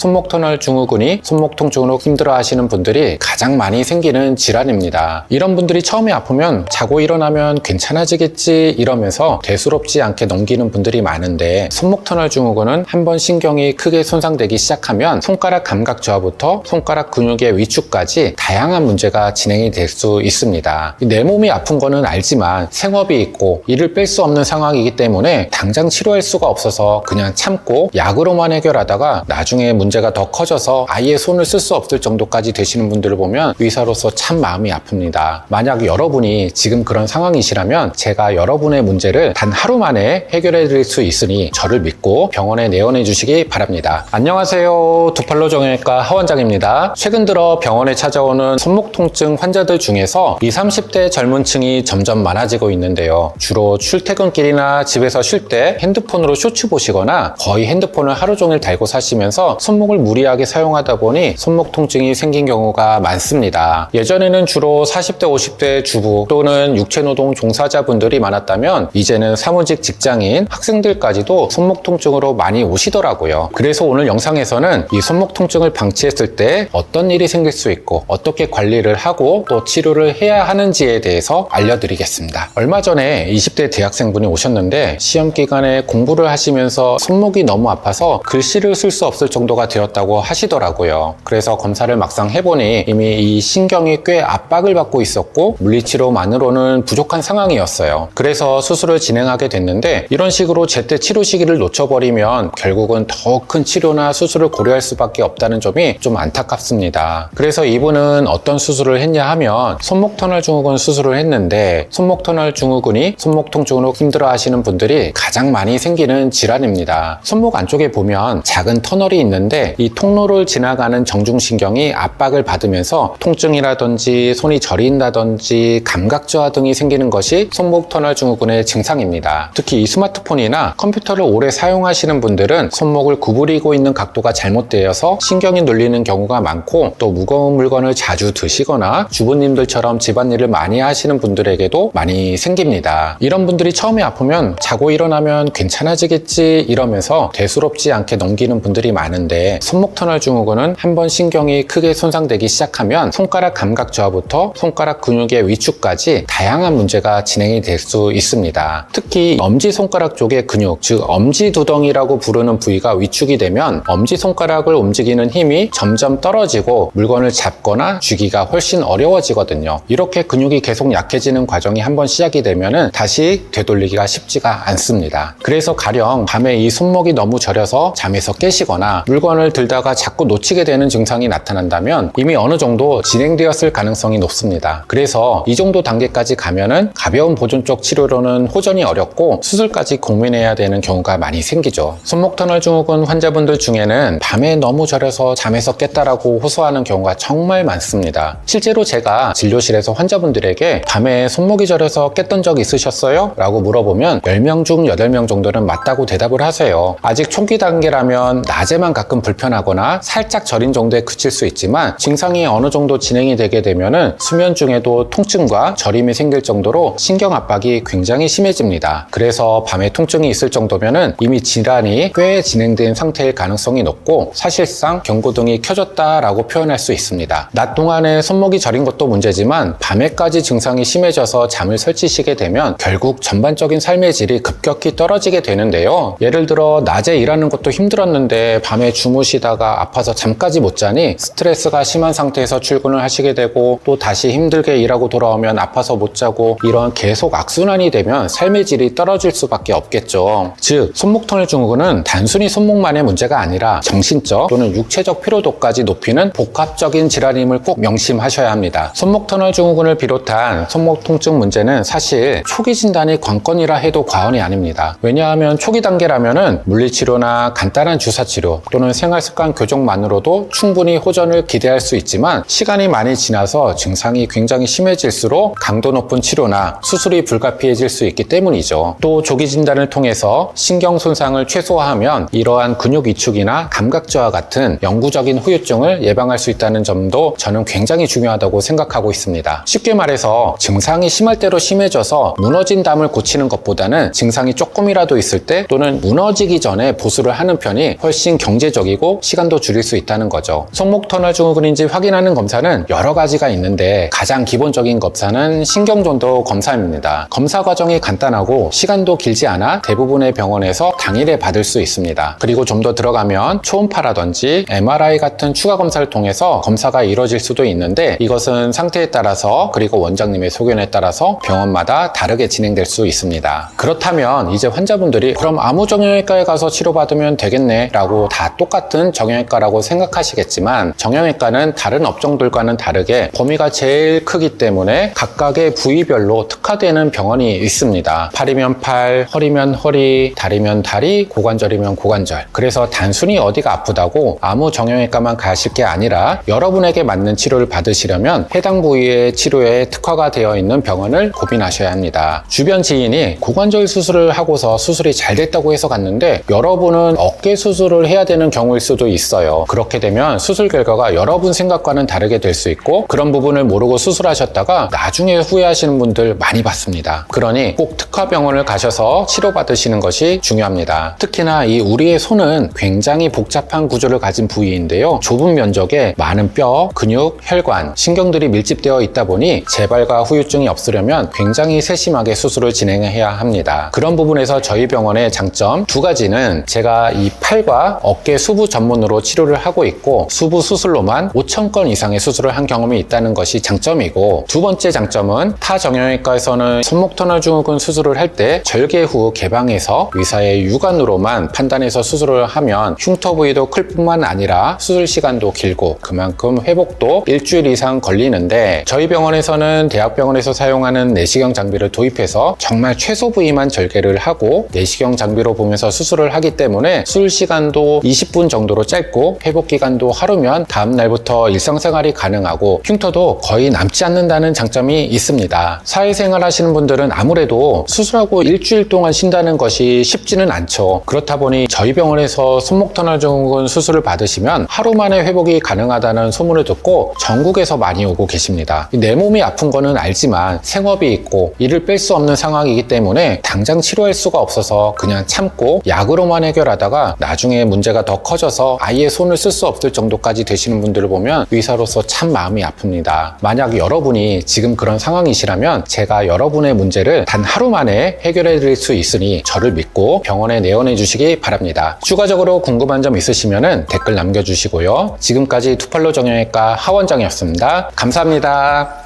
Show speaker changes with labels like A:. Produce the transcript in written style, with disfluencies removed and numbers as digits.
A: 손목 터널 증후군이 손목 통증으로 힘들어 하시는 분들이 가장 많이 생기는 질환입니다. 이런 분들이 처음에 아프면 자고 일어나면 괜찮아지겠지 이러면서 대수롭지 않게 넘기는 분들이 많은데, 손목 터널 증후군은 한번 신경이 크게 손상되기 시작하면 손가락 감각 저하부터 손가락 근육의 위축까지 다양한 문제가 진행이 될 수 있습니다. 내 몸이 아픈 거는 알지만 생업이 있고 이를 뺄 수 없는 상황이기 때문에 당장 치료할 수가 없어서 그냥 참고 약으로만 해결하다가 나중에 문제가 더 커져서 아예 손을 쓸 수 없을 정도까지 되시는 분들을 보면 의사로서 참 마음이 아픕니다. 만약 여러분이 지금 그런 상황이시라면 제가 여러분의 문제를 단 하루 만에 해결해 드릴 수 있으니 저를 믿고 병원에 내원해 주시기 바랍니다. 안녕하세요, 두팔로 정형외과 하원장입니다. 최근 들어 병원에 찾아오는 손목 통증 환자들 중에서 20, 30대 젊은 층이 점점 많아지고 있는데요. 주로 출퇴근길이나 집에서 쉴 때 핸드폰으로 쇼츠 보시거나 거의 핸드폰을 하루 종일 달고 사시면서 손목을 무리하게 사용하다 보니 손목 통증이 생긴 경우가 많습니다. 예전에는 주로 40대, 50대 주부 또는 육체노동 종사자분들이 많았다면 이제는 사무직 직장인, 학생들까지도 손목 통증으로 많이 오시더라고요. 그래서 오늘 영상에서는 이 손목 통증을 방치했을 때 어떤 일이 생길 수 있고 어떻게 관리를 하고 또 치료를 해야 하는지에 대해서 알려드리겠습니다. 얼마 전에 20대 대학생분이 오셨는데 시험 기간에 공부를 하시면서 손목이 너무 아파서 글씨를 쓸 수 없을 정도가 되었다고 하시더라고요. 그래서 검사를 막상 해보니 이미 이 신경이 꽤 압박을 받고 있었고 물리치료만으로는 부족한 상황이었어요. 그래서 수술을 진행하게 됐는데, 이런 식으로 제때 치료 시기를 놓쳐버리면 결국은 더 큰 치료나 수술을 고려할 수밖에 없다는 점이 좀 안타깝습니다. 그래서 이분은 어떤 수술을 했냐 하면 손목 터널 증후군 수술을 했는데, 손목 터널 증후군이 손목 통증으로 힘들어 하시는 분들이 가장 많이 생기는 질환입니다. 손목 안쪽에 보면 작은 터널이 있는데 이 통로를 지나가는 정중신경이 압박을 받으면서 통증이라든지 손이 저린다든지 감각 저하 등이 생기는 것이 손목 터널 증후군의 증상입니다. 특히 이 스마트폰이나 컴퓨터를 오래 사용하시는 분들은 손목을 구부리고 있는 각도가 잘못되어서 신경이 눌리는 경우가 많고, 또 무거운 물건을 자주 드시거나 주부님들처럼 집안일을 많이 하시는 분들에게도 많이 생깁니다. 이런 분들이 처음에 아프면 자고 일어나면 괜찮아지겠지 이러면서 대수롭지 않게 넘기는 분들이 많은데, 손목 터널 증후군은 한번 신경이 크게 손상되기 시작하면 손가락 감각 저하부터 손가락 근육의 위축까지 다양한 문제가 진행이 될 수 있습니다. 특히 엄지손가락 쪽의 근육, 즉 엄지두덩이라고 부르는 부위가 위축이 되면 엄지손가락을 움직이는 힘이 점점 떨어지고 물건을 잡거나 쥐기가 훨씬 어려워지거든요. 이렇게 근육이 계속 약해지는 과정이 한번 시작이 되면 다시 되돌리기가 쉽지가 않습니다. 그래서 가령 밤에 이 손목이 너무 저려서 잠에서 깨시거나 물건을 들다가 자꾸 놓치게 되는 증상이 나타난다면 이미 어느 정도 진행되었을 가능성이 높습니다. 그래서 이 정도 단계까지 가면은 가벼운 보존 쪽 치료로는 호전이 어렵고 수술까지 고민해야 되는 경우가 많이 생기죠. 손목 터널 증후군 환자분들 중에는 밤에 너무 저려서 잠에서 깼다라고 호소하는 경우가 정말 많습니다. 실제로 제가 진료실에서 환자분들에게 밤에 손목이 저려서 깼던 적 있으셨어요? 라고 물어보면 10명 중 8명 정도는 맞다고 대답을 하세요. 아직 초기 단계라면 낮에만 가끔 불편하거나 살짝 저린 정도에 그칠 수 있지만 증상이 어느 정도 진행이 되게 되면은 수면 중에도 통증과 저림이 생길 정도로 신경 압박이 굉장히 심해집니다. 그래서 밤에 통증이 있을 정도면은 이미 질환이 꽤 진행된 상태일 가능성이 높고 사실상 경고등이 켜졌다라고 표현할 수 있습니다. 낮 동안에 손목이 저린 것도 문제지만 밤에까지 증상이 심해져서 잠을 설치시게 되면 결국 전반적인 삶의 질이 급격히 떨어지게 되는데요. 예를 들어 낮에 일하는 것도 힘들었는데 밤에 주무시다가 아파서 잠까지 못 자니 스트레스가 심한 상태에서 출근을 하시게 되고, 또 다시 힘들게 일하고 돌아오면 아파서 못 자고, 이런 계속 악순환이 되면 삶의 질이 떨어질 수밖에 없겠죠. 즉 손목 터널 증후군은 단순히 손목만의 문제가 아니라 정신적 또는 육체적 피로도까지 높이는 복합적인 질환임을 꼭 명심하셔야 합니다. 손목 터널 증후군을 비롯한 손목 통증 문제는 사실 초기 진단이 관건이라 해도 과언이 아닙니다. 왜냐하면 초기 단계라면은 물리치료나 간단한 주사치료 또는 생활습관 교정만으로도 충분히 호전을 기대할 수 있지만, 시간이 많이 지나서 증상이 굉장히 심해질수록 강도 높은 치료나 수술이 불가피해질 수 있기 때문이죠. 또 조기 진단을 통해서 신경 손상을 최소화하면 이러한 근육 위축이나 감각 저하 같은 영구적인 후유증을 예방할 수 있다는 점도 저는 굉장히 중요하다고 생각하고 있습니다. 쉽게 말해서 증상이 심할 대로 심해져서 무너진 담을 고치는 것보다는 증상이 조금이라도 있을 때 또는 무너지기 전에 보수를 하는 편이 훨씬 경제적이고 효과적이고 시간도 줄일 수 있다는 거죠. 손목 터널 증후군인지 확인하는 검사는 여러 가지가 있는데 가장 기본적인 검사는 신경전도 검사입니다. 검사 과정이 간단하고 시간도 길지 않아 대부분의 병원에서 당일에 받을 수 있습니다. 그리고 좀 더 들어가면 초음파라든지 MRI 같은 추가 검사를 통해서 검사가 이루어질 수도 있는데 이것은 상태에 따라서 그리고 원장님의 소견에 따라서 병원마다 다르게 진행될 수 있습니다. 그렇다면 이제 환자분들이 그럼 아무 정형외과에 가서 치료받으면 되겠네 라고 다 똑같은 정형외과라고 생각하시겠지만 정형외과는 다른 업종들과는 다르게 범위가 제일 크기 때문에 각각의 부위별로 특화되는 병원이 있습니다. 팔이면 팔, 허리면 허리, 다리면 다리, 고관절이면 고관절. 그래서 단순히 어디가 아프다고 아무 정형외과만 가실 게 아니라 여러분에게 맞는 치료를 받으시려면 해당 부위의 치료에 특화가 되어 있는 병원을 고민하셔야 합니다. 주변 지인이 고관절 수술을 하고서 수술이 잘 됐다고 해서 갔는데 여러분은 어깨 수술을 해야 되는 경우일 수도 있어요. 그렇게 되면 수술 결과가 여러분 생각과는 다르게 될 수 있고 그런 부분을 모르고 수술하셨다가 나중에 후회하시는 분들 많이 봤습니다. 그러니 꼭 특화병원을 가셔서 치료받으시는 것이 중요합니다. 특히나 이 우리의 손은 굉장히 복잡한 구조를 가진 부위인데요. 좁은 면적에 많은 뼈, 근육, 혈관, 신경들이 밀집되어 있다 보니 재발과 후유증이 없으려면 굉장히 세심하게 수술을 진행해야 합니다. 그런 부분에서 저희 병원의 장점 두 가지는 제가 이 팔과 어깨 수부 전문으로 치료를 하고 있고 수부 수술로만 5,000건 이상의 수술을 한 경험이 있다는 것이 장점이고 두 번째 장점은 타 정형외과에서는 손목 터널 증후군 수술을 할 때 절개 후 개방해서 의사의 육안으로만 판단해서 수술을 하면 흉터 부위도 클 뿐만 아니라 수술 시간도 길고 그만큼 회복도 일주일 이상 걸리는데 저희 병원에서는 대학병원에서 사용하는 내시경 장비를 도입해서 정말 최소 부위만 절개를 하고 내시경 장비로 보면서 수술을 하기 때문에 수술 시간도 20분 정도로 짧고 회복 기간도 하루면 다음 날부터 일상생활이 가능하고 흉터도 거의 남지 않는다는 장점이 있습니다. 사회생활 하시는 분들은 아무래도 수술하고 일주일 동안 쉰다는 것이 쉽지는 않죠. 그렇다 보니 저희 병원에서 손목 터널 증후군 수술을 받으시면 하루 만에 회복이 가능하다는 소문을 듣고 전국에서 많이 오고 계십니다. 내 몸이 아픈 거는 알지만 생업이 있고 이를 뺄 수 없는 상황이기 때문에 당장 치료할 수가 없어서 그냥 참고 약으로만 해결하다가 나중에 문제가 더 커져서 아예 손을 쓸 수 없을 정도까지 되시는 분들을 보면 의사로서 참 마음이 아픕니다. 만약 여러분이 지금 그런 상황이시라면 제가 여러분의 문제를 단 하루 만에 해결해 드릴 수 있으니 저를 믿고 병원에 내원해 주시기 바랍니다. 추가적으로 궁금한 점 있으시면 댓글 남겨주시고요. 지금까지 투팔로 정형외과 하원장이었습니다. 감사합니다.